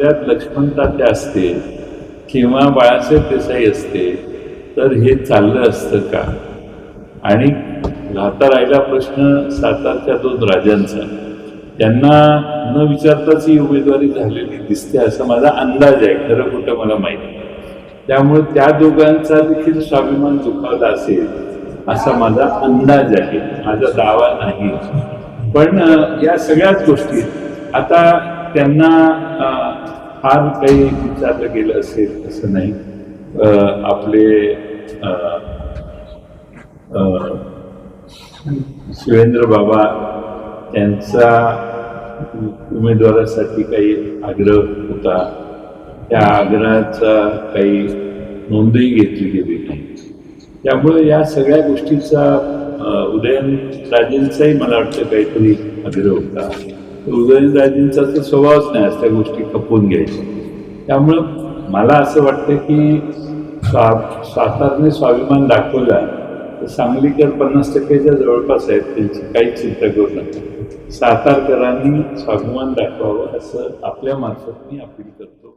जिल्ह्यात लक्ष्मण तात्या असते किंवा बाळासाहेब देसाई असते तर हे चाललं असतं का? आणि आता राहिला प्रश्न सातारच्या 2 राजांचा. त्यांना न विचारताच ही उमेदवारी झालेली दिसते असा माझा अंदाज आहे, खरं खोटं मला माहिती नाही. त्यामुळे त्या दोघांचा देखील स्वाभिमान दुखावला असेल असा माझा अंदाज आहे, माझा दावा नाही. पण या सगळ्याच गोष्टी आता त्यांना फार काही विचारलं गेलं असेल असं नाही. आपले शिवेंद्र बाबा त्यांचा उमेदवारासाठी काही आग्रह होता, त्या आग्रहाचा काही नोंदही घेतली गेली नाही. त्यामुळे या सगळ्या गोष्टीचा उदयनराजेंचाही मला वाटतं काहीतरी आग्रह होता. उदयनराजेंचा तर स्वभावच नाही असल्या गोष्टी खपवून घ्यायच्या. त्यामुळं मला असं वाटतं की सातारने स्वाभिमान दाखवला तर सांगलीकर 50%च्या जवळपास आहेत, त्यांची काही चिंता करू नका. सातारकरांनी स्वाभिमान दाखवावं असं आपल्या मार्फत मी अपील करतो.